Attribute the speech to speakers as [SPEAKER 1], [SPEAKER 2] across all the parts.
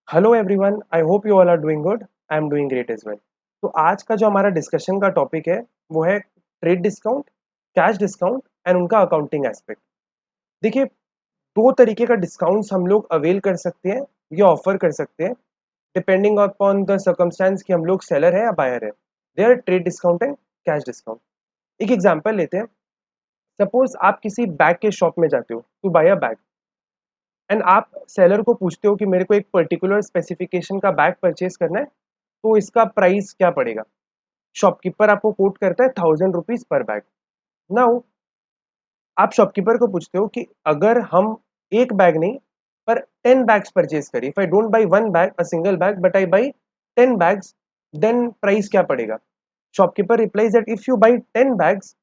[SPEAKER 1] Hello everyone, I hope you all are doing good. I am doing great as well. तो आज का जो हमारा डिस्कशन का टॉपिक है वो है trade discount, cash discount and उनका अकाउंटिंग एस्पेक्ट। देखिए, दो तरीके का डिस्काउंट्स हम लोग अवेल कर सकते हैं या ऑफर कर सकते हैं डिपेंडिंग अपॉन द सर्कमस्टेंस कि हम लोग सेलर है या बायर है। They are trade discount and cash discount. एक एग्जांपल लेते हैं। सपोज आप किसी बैग के शॉप में जाते हो to buy a bag and आप सेलर को पूछते हो कि मेरे को एक पर्टिकुलर स्पेसिफिकेशन का बैग परचेज करना है, तो इसका प्राइस क्या पड़ेगा। शॉपकीपर आपको कोट करता है 1000 रुपीज पर बैग। नाउ आप शॉपकीपर को पूछते हो कि अगर हम एक बैग नहीं पर 10 बैग्स परचेज करें, if I don't buy one bag a single bag but I buy 10 bags, then price क्या पड़ेगा। Shopkeeper replies that if you buy 10 bags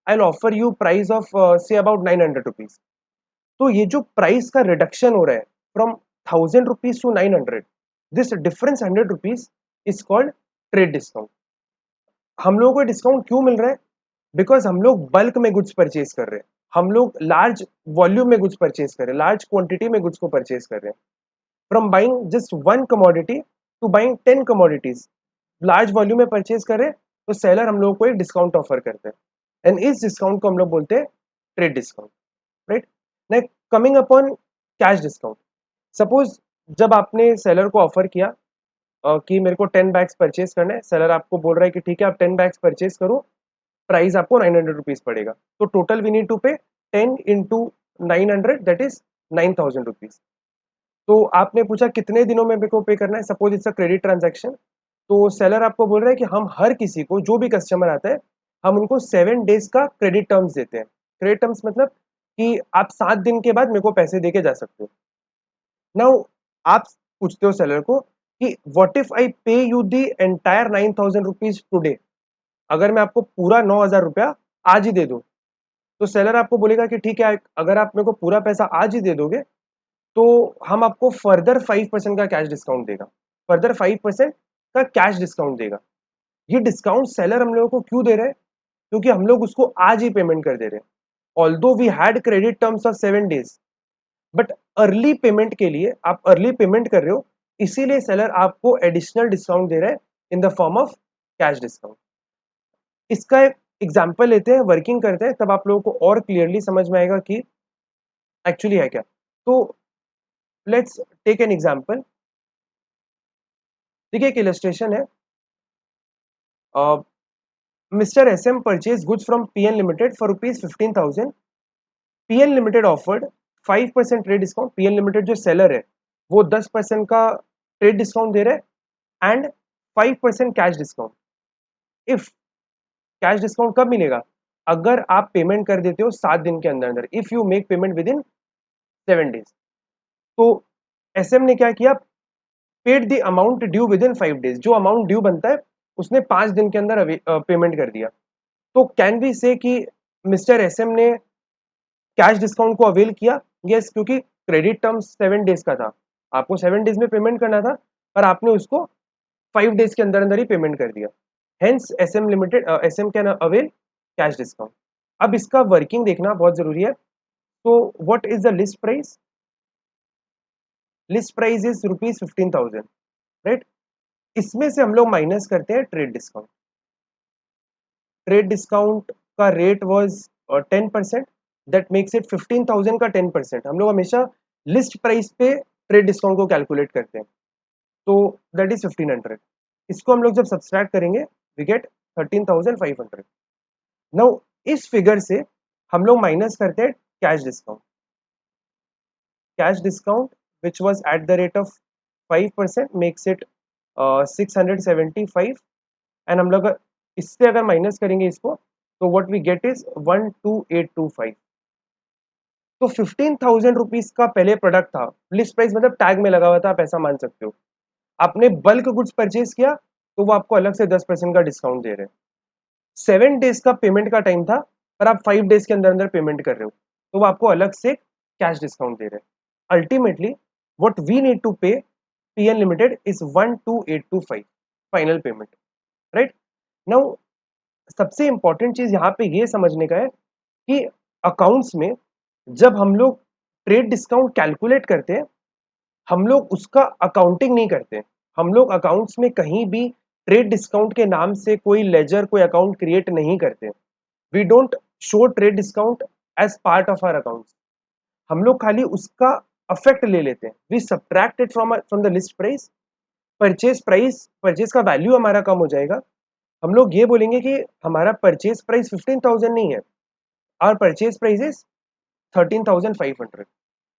[SPEAKER 1] I will offer you price of से about 900 rupees. तो ये जो price का reduction हो रहा है from 1000 rupees to 900, this difference 100 rupees is called trade discount. हम लोगों को डिस्काउंट क्यों मिल रहा है? बिकॉज हम लोग बल्क में गुड्स परचेज कर रहे हैं, हम लोग लार्ज वॉल्यूम में गुड्स परचेज कर रहे हैं, लार्ज क्वांटिटी में गुड्स को परचेज कर रहे हैं। From buying just one commodity to buying 10 commodities, large volume में परचेज कर रहे हैं, तो सेलर हम लोगों को एक डिस्काउंट ऑफर करते हैं एंड इस डिस्काउंट को हम लोग बोलते हैं trade discount. Right. Next, coming upon cash discount. Suppose जब आपने सेलर को ऑफर किया कि मेरे को 10 बैग्स परचेज करना है, सेलर आपको बोल रहा है कि ठीक है आप 10 बैग्स परचेज करो, प्राइस आपको 900 रुपीज पड़ेगा। तो टोटल वी नीड टू पे 10 into 900, दैट इज 9000 रुपीज। तो आपने पूछा कितने दिनों में मेरे को पे करना है। Suppose it's a credit transaction. तो सेलर आपको बोल रहा है कि हम हर किसी को, जो भी कस्टमर आता है, हम उनको 7 डेज का क्रेडिट टर्म्स देते हैं। क्रेडिट टर्म्स मतलब कि आप 7 दिन के बाद मेरे को पैसे दे के जा सकते हो। नाउ आप पूछते हो सेलर को कि व्हाट इफ आई पे you the entire 9000 rupees today, अगर मैं आपको पूरा 9000 रुपया आज ही दे दूं। तो सेलर आपको बोलेगा कि ठीक है, अगर आप मेरे को पूरा पैसा आज ही दे दोगे तो हम आपको फर्दर 5% का कैश डिस्काउंट देगा, फर्दर 5% का कैश डिस्काउंट देगा। ये डिस्काउंट सेलर हम लोगों को क्यों दे रहे हैं? क्योंकि हम लोग उसको आज ही पेमेंट कर दे रहे हैं। Although we had credit terms of 7 days, but early payment के लिए आप अर्ली पेमेंट कर रहे हो, इसीलिए सेलर आपको एडिशनल डिस्काउंट दे रहा है in the form of cash discount. इसका एक एग्जाम्पल लेते हैं, वर्किंग करते हैं, तब आप लोगों को और क्लियरली समझ में आएगा कि एक्चुअली है क्या। तो लेट्स टेक एन एग्जाम्पल। देखिए, एक इलस्ट्रेशन है। Mister S M purchase goods from PN limited for rupees 15,000। PN limited offered 5% trade discount. PN limited जो सेलर है वो 10% का ट्रेड डिस्काउंट दे रहे हैं and 5% cash discount. If cash discount कब मिलेगा? अगर आप पेमेंट कर देते हो 7 दिन के अंदर अंदर, if you make payment with in 7 days. तो एसएम ने क्या किया? Paid the amount due with in 5 days. जो अमाउंट ड्यू बनता है उसने 5 दिन के अंदर पेमेंट कर दिया। तो कैन वी से कि मिस्टर एसएम ने कैश डिस्काउंट को अवेल किया? यस, क्योंकि क्रेडिट टर्म 7 डेज का था, आपको 7 डेज में पेमेंट करना था, पर आपने उसको 5 डेज के अंदर अंदर ही पेमेंट कर दिया। Hence SM can avail cash discount. अब इसका वर्किंग देखना बहुत जरूरी है। तो what is the list price? List price is rupees 15,000। Right. इसमें से हम लोग माइनस करते हैं ट्रेड डिस्काउंट। ट्रेड डिस्काउंट का rate was 10%, that makes it 15,000 का 10%। हम लोग हमेशा लिस्ट प्राइस पे ट्रेड डिस्काउंट को कैलकुलेट करते हैं, तो दैट इज 1500। इसको हम लोग जब सब्सट्रैक्ट करेंगे वी गेट 13,500। नाउ इस फिगर से हम लोग माइनस करते हैं cash discount. Cash discount which was at the rate of 5% makes it 675। And हम लोग इससे अगर माइनस करेंगे इसको, तो व्हाट वी गेट इज 12825। तो 15,000 रुपीज का पहले प्रोडक्ट था, लिस्ट प्राइस मतलब टैग में लगा हुआ था, आप ऐसा मान सकते हो। आपने बल्क गुड्स परचेज किया तो वो आपको अलग से 10% का डिस्काउंट दे रहे हैं। 7 डेज का पेमेंट का टाइम था, पर आप 5 डेज के अंदर अंदर पेमेंट कर रहे हो, तो वो आपको अलग से कैश डिस्काउंट दे रहे हैं। Ultimately what we need to pay PN limited is 12825 final payment. Right. Now सबसे इंपॉर्टेंट चीज यहाँ पे ये समझने का है कि अकाउंट्स में जब हम लोग ट्रेड डिस्काउंट कैलकुलेट करते हैं, हम लोग उसका अकाउंटिंग नहीं करते। हम लोग अकाउंट्स में कहीं भी ट्रेड डिस्काउंट के नाम से कोई लेजर, कोई अकाउंट क्रिएट नहीं करते। We don't show trade discount as part of our accounts. हम लोग खाली उसका अफेक्ट ले लेते हैं। We subtract it from the list price. Purchase का वैल्यू हमारा कम हो जाएगा। हम लोग ये बोलेंगे कि हमारा परचेज प्राइस 15,000 नहीं है, our purchase price is 13,500।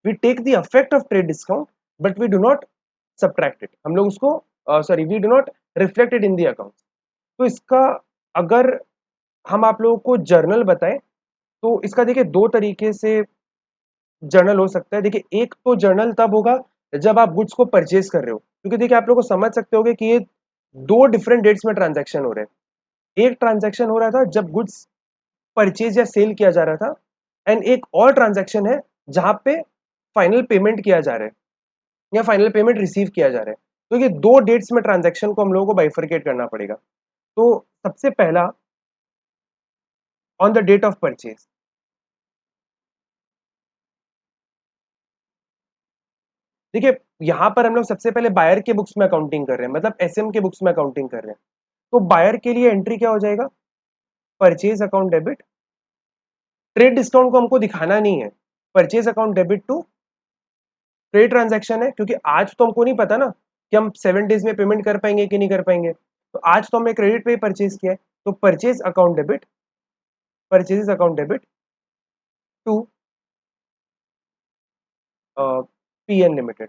[SPEAKER 1] We take the affect of trade discount but we do not subtract it. हम लोग उसको we do not reflect it in the account. तो इसका अगर हम आप लोगों को जर्नल बताएं तो इसका देखिए दो तरीके से जर्नल हो सकता है। देखिए एक तो जर्नल तब होगा जब आप गुड्स को परचेज कर रहे हो, क्योंकि देखिए आप लोग को समझ सकते होगे कि ये दो डिफरेंट डेट्स में ट्रांजैक्शन हो रहे हैं। एक ट्रांजैक्शन हो रहा था जब गुड्स परचेज या सेल किया जा रहा था, एंड एक और ट्रांजैक्शन है जहां पे फाइनल पेमेंट किया जा रहा है या फाइनल पेमेंट रिसीव किया जा रहा है। तो ये दो डेट्स में ट्रांजैक्शन को हम लोगों को बाइफरकेट करना पड़ेगा। तो सबसे पहला, on the date of purchase. देखिए यहां पर हम लोग सबसे पहले बायर के बुक्स में अकाउंटिंग कर रहे हैं, मतलब एसएम के बुक्स में अकाउंटिंग कर रहे हैं। तो बायर के लिए एंट्री क्या हो जाएगा? Purchase account debit. Trade discount को हमको दिखाना नहीं है। Purchase account debit to trade transaction है, क्योंकि आज तो हमको नहीं पता ना कि हम 7 डेज में पेमेंट कर पाएंगे कि नहीं कर पाएंगे। तो आज तो हमने क्रेडिट पे ही परचेज किया है। तो purchase account debit, purchase account debit to PN limited.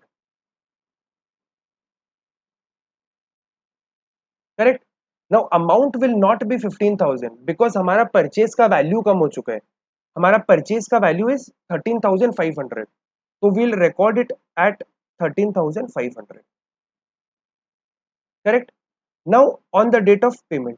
[SPEAKER 1] Correct. Now amount will not be 15,000 because हमारा परचेज का वैल्यू कम हो चुका है। हमारा परचेज का वैल्यू इज 13,500। तो we'll record it at 13,500। Correct. Now on the date of payment,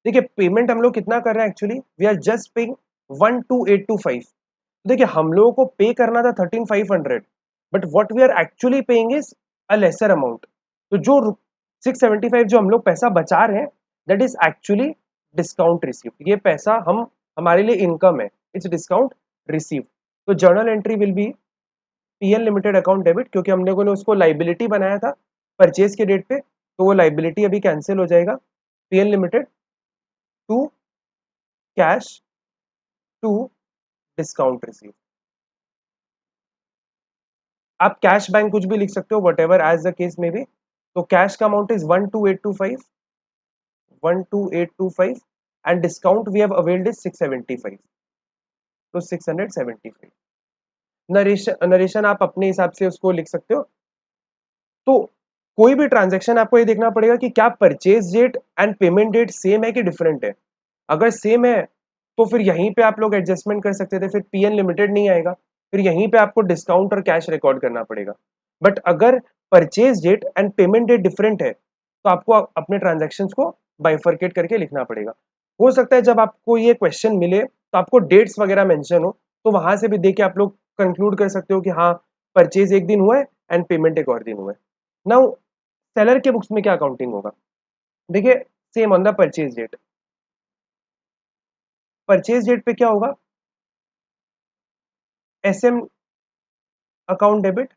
[SPEAKER 1] देखिए पेमेंट हम लोग कितना कर रहे हैं, actually we are just paying 12,825। देखिए हम लोगों को पे करना था 13,500, but what we are actually paying is a lesser amount. तो जो 675 जो हम लोग पैसा बचा रहे हैं, that is actually discount received. ये पैसा हम हमारे लिए इनकम है, इट्स डिस्काउंट रिसीव्ड। तो journal entry will B PN limited account debit, क्योंकि हम लोगों ने उसको लाइबिलिटी बनाया था परचेज के डेट पे, तो वो लाइबिलिटी अभी कैंसिल हो जाएगा। PN limited to cash to discount received. आप कैश बैंक कुछ भी लिख सकते हो, whatever as the case में भी। तो कैश का amount is 12,825, 12,825 and discount we have availed is 675, तो 675। नरेशन नरेशन आप अपने हिसाब से उसको लिख सकते हो। तो कोई भी ट्रांजैक्शन आपको ये देखना पड़ेगा कि क्या purchase date and payment date same है कि डिफरेंट है। अगर सेम है तो फिर यहीं पे आप लोग एडजस्टमेंट कर सकते थे, फिर पीएन लिमिटेड नहीं आएगा, फिर यहीं पे आपको डिस्काउंट और कैश रिकॉर्ड करना पड़ेगा। बट अगर purchase date and payment date different है तो आपको अपने ट्रांजेक्शन को बाइफरकेट करके लिखना पड़ेगा। हो सकता है जब आपको ये क्वेश्चन मिले तो आपको डेट्स वगैरह मेंशन हो, तो वहां से भी देख के आप लोग कंक्लूड कर सकते हो कि हाँ परचेज एक दिन हुआ है एंड पेमेंट एक और दिन हुआ है। नाउ सेलर के बुक्स में क्या अकाउंटिंग होगा? देखिए same on the purchase date. Purchase date पे क्या होगा? एसएम अकाउंट डेबिट,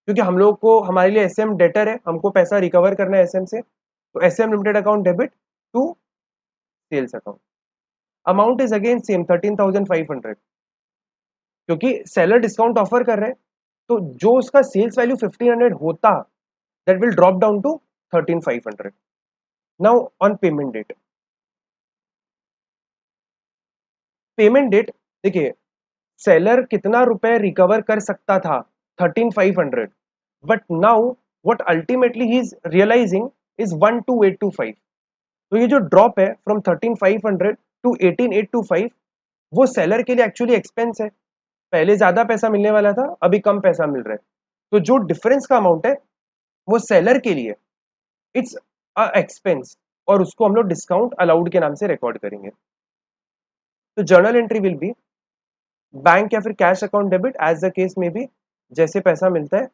[SPEAKER 1] क्योंकि हम लोग को हमारे लिए एसएम डेटर है, हमको पैसा रिकवर करना है एसएम से। तो SM limited account debit to sales account. Amount is again same 13,500, क्योंकि सेलर डिस्काउंट ऑफर कर रहे हैं, तो जो उसका सेल्स वैल्यू 1,500 होता, that will drop down to 13,500। Now on payment date. Payment date, देखिए सेलर कितना रुपए रिकवर कर सकता था? 13,500। But now what ultimately he is realising is 12,825। तो ये जो ड्रॉप है फ्रॉम 13,500 टू 18,825, वो सेलर के लिए एक्चुअली एक्सपेंस है। पहले ज्यादा पैसा मिलने वाला था, अभी कम पैसा मिल रहा है। तो जो डिफरेंस का अमाउंट है वो सेलर के लिए इट्स अ एक्सपेंस, और उसको हम लोग डिस्काउंट अलाउड के नाम से रिकॉर्ड करेंगे। तो journal entry will be bank या फिर cash account debit as the case में भी, जैसे पैसा मिलता है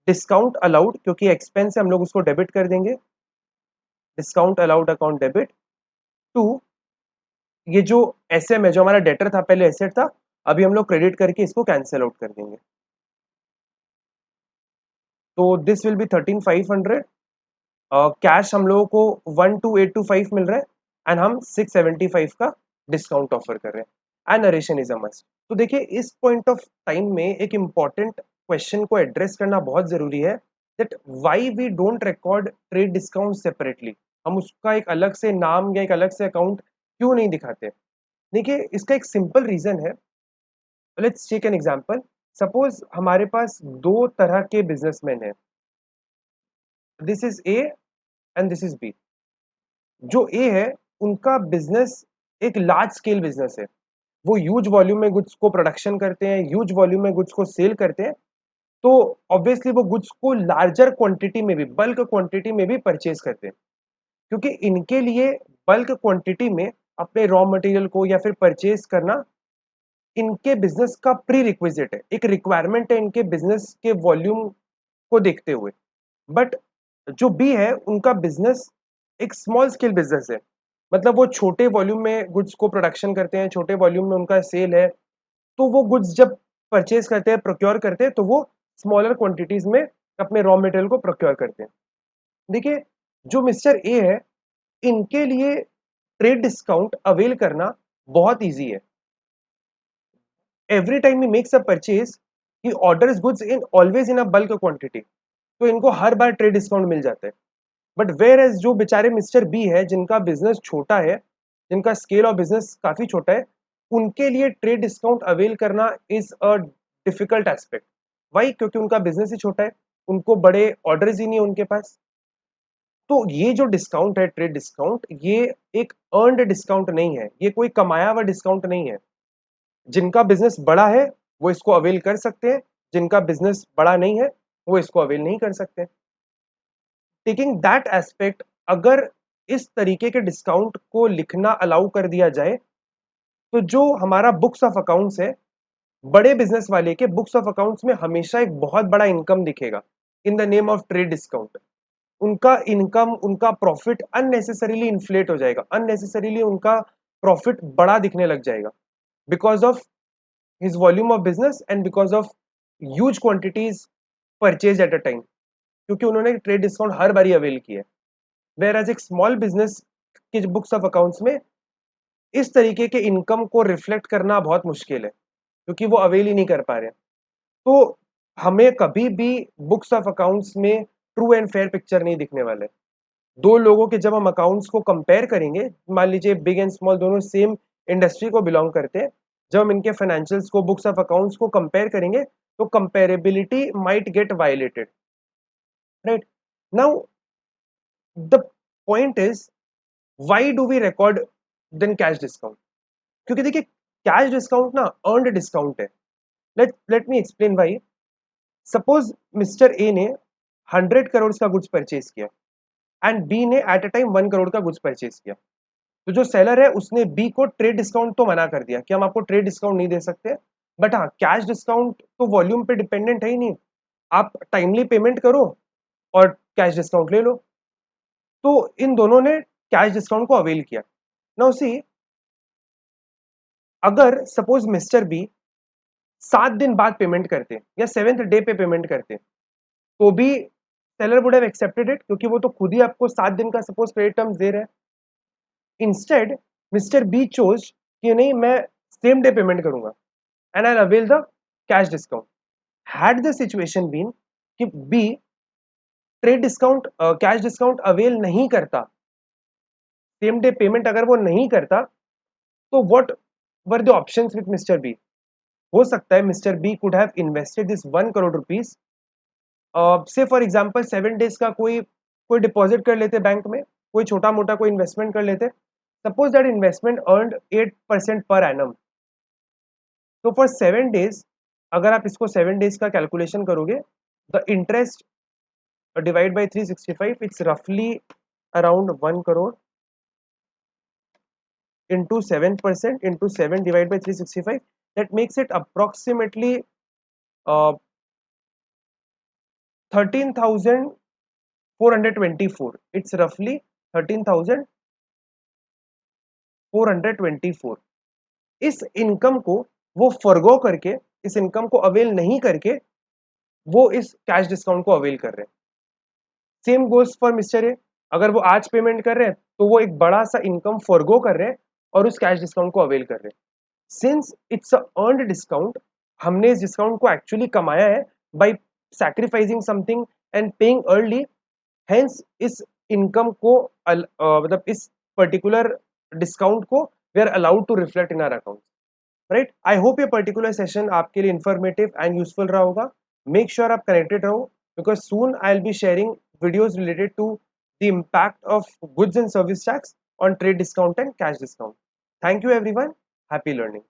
[SPEAKER 1] डिस्काउंट अलाउड, क्योंकि एक्सपेंस है हम लोग उसको डेबिट कर देंगे। Discount allowed account debit to ये जो एसएम है, जो हमारा डेटर था पहले एसेट था, अभी हम लोग क्रेडिट करके इसको कैंसिल आउट कर देंगे। तो दिस विल बी 13,500। कैश हम लोगों को 12,825 मिल रहा है एंड हम 675 का डिस्काउंट ऑफर कर रहे हैं and narration is a must. तो देखिए इस पॉइंट ऑफ टाइम में एक इम्पॉर्टेंट क्वेश्चन को एड्रेस करना बहुत जरूरी है, that why we don't record trade discount separately. हम उसका एक अलग से नाम या एक अलग से अकाउंट क्यों नहीं दिखाते? देखिए इसका एक सिंपल रीजन है। Let's take an example. Suppose हमारे पास दो तरह के बिजनेसमैन हैं, this is A and this is B. जो ए है उनका बिजनेस एक लार्ज स्केल बिजनेस है, वो ह्यूज वॉल्यूम में गुड्स को प्रोडक्शन करते हैं, ह्यूज वॉल्यूम में गुड्स को सेल करते हैं। तो ऑब्वियसली वो गुड्स को लार्जर क्वांटिटी में भी, बल्क क्वांटिटी में भी परचेज करते हैं, क्योंकि इनके लिए बल्क क्वांटिटी में अपने रॉ मटेरियल को या फिर परचेज करना इनके बिजनेस का प्री रिक्विजिट है, एक रिक्वायरमेंट है इनके बिजनेस के वॉल्यूम को देखते हुए। बट जो बी है उनका बिजनेस एक स्मॉल स्केल बिजनेस है, मतलब वो छोटे वॉल्यूम में गुड्स को प्रोडक्शन करते हैं, छोटे वॉल्यूम में उनका सेल है। तो वो गुड्स जब परचेज करते हैं, प्रोक्योर करते हैं, तो वो स्मॉलर क्वांटिटीज में अपने रॉ मटेरियल को प्रोक्योर करते हैं। देखिए जो मिस्टर ए है, इनके लिए ट्रेड डिस्काउंट अवेल करना बहुत ईजी है। Every time he makes a purchase, he orders goods in always in a bulk quantity, तो इनको हर बार ट्रेड डिस्काउंट मिल जाता है। बट वेयर एज जो बेचारे मिस्टर बी है, जिनका बिजनेस छोटा है, जिनका स्केल ऑफ बिजनेस काफी छोटा है, उनके लिए ट्रेड डिस्काउंट अवेल करना is a difficult aspect. Why? क्योंकि उनका बिजनेस ही छोटा है, उनको बड़े ऑर्डर्स ही नहीं है उनके पास। तो ये जो डिस्काउंट है, ट्रेड डिस्काउंट, ये एक अर्नड डिस्काउंट नहीं है, ये कोई कमाया हुआ डिस्काउंट नहीं है। जिनका बिजनेस बड़ा है वो इसको अवेल कर सकते हैं, जिनका बिजनेस बड़ा नहीं है वो इसको अवेल नहीं कर सकते। टेकिंग दैट एस्पेक्ट, अगर इस तरीके के डिस्काउंट को लिखना अलाउ कर दिया जाए, तो जो हमारा बुक्स ऑफ अकाउंट्स है, बड़े बिजनेस वाले के बुक्स ऑफ अकाउंट्स में हमेशा एक बहुत बड़ा इनकम दिखेगा in the name of trade discount. उनका इनकम, उनका प्रॉफिट अननेसेसरीली इन्फ्लेट हो जाएगा, अननेसेसरीली उनका प्रॉफिट बड़ा दिखने लग जाएगा, because of his volume of business and because of huge quantities purchase eight a time, क्योंकि उन्होंने ट्रेड डिस्काउंट हर बारी अवेल किया है। वेयर एज एक स्मॉल बिजनेस के बुक्स ऑफ अकाउंट्स में इस तरीके के इनकम को रिफ्लेक्ट करना बहुत मुश्किल है, क्योंकि वो अवेल ही नहीं कर पा रहे हैं। तो हमें कभी भी बुक्स ऑफ अकाउंट्स में ट्रू एंड फेयर पिक्चर नहीं दिखने वाले। दो लोगों के जब हम अकाउंट्स को कंपेयर करेंगे, मान लीजिए बिग एंड स्मॉल दोनों सेम इंडस्ट्री को बिलोंग करते हैं, जब हम इनके फाइनेंशियल्स को, बुक्स ऑफ अकाउंट्स को कंपेयर करेंगे, तो comparability might get violated, right? Now the point is, why do we record then cash discount? क्योंकि देखिए कैश डिस्काउंट ना अर्नड डिस्काउंट है। Let me explain why. Suppose mister A ने 100 करोड़ का goods purchase किया एंड बी ने at a time 1 crore का goods purchase किया। तो जो सेलर है उसने बी को ट्रेड डिस्काउंट तो मना कर दिया कि हम आपको ट्रेड डिस्काउंट नहीं दे सकते, बट हाँ कैश डिस्काउंट तो वॉल्यूम पे डिपेंडेंट है ही नहीं, आप टाइमली पेमेंट करो और कैश डिस्काउंट ले लो। तो इन दोनों ने कैश डिस्काउंट को अवेल किया। नाउ सी, अगर सपोज मिस्टर बी 7 दिन बाद पेमेंट करते या 7th डे पे पेमेंट करते, तो भी seller would have accepted it, क्योंकि वो तो खुद ही आपको 7 दिन का सपोज क्रेडिट टर्म्स दे रहे हैं। इंस्टेड मिस्टर बी चोज कि नहीं, मैं सेम डे पेमेंट करूंगा and I avail the cash discount. Had the situation been कि be trade discount, cash discount avail नहीं करता, सेम डे पेमेंट अगर वो नहीं करता, तो what were the options with mister B? हो सकता है mister B could have invested this 1 crore rupees, से फॉर एग्जांपल 7 डेज का कोई कोई डिपॉजिट कर लेते बैंक में, कोई छोटा मोटा कोई इन्वेस्टमेंट कर लेते। Suppose that investment earned 8% per annum. तो फॉर 7 डेज, अगर आप इसको 7 डेज का कैलकुलेशन करोगे, the interest divide by 365, it's रफली around 1 crore into 7% into 7 divided by 365, that makes it approximately 13,424. It's roughly 13,000 424। इस इनकम को वो फॉरगो करके, इस इनकम को अवेल नहीं करके वो इस कैश डिस्काउंट को अवेल कर रहे हैं। Same goes for mister A, अगर वो आज पेमेंट कर रहे हैं तो वो एक बड़ा सा इनकम फॉरगो कर रहे हैं और उस कैश डिस्काउंट को अवेल कर रहे हैं। Since it's a earned discount, हमने इस डिस्काउंट को एक्चुअली कमाया है by sacrificing something and paying early. Hence इस इनकम को मतलब इस पर्टिकुलर डिस्काउंट को we are allowed to reflect in our account, right. I hope ये पर्टिकुलर सेशन आपके लिए इन्फॉर्मेटिव एंड यूजफुल रहा होगा। मेक श्योर आप कनेक्टेड रहो, because soon I will be sharing videos related to the impact of goods and service tax on trade discount and cash discount. Thank you everyone. Happy learning.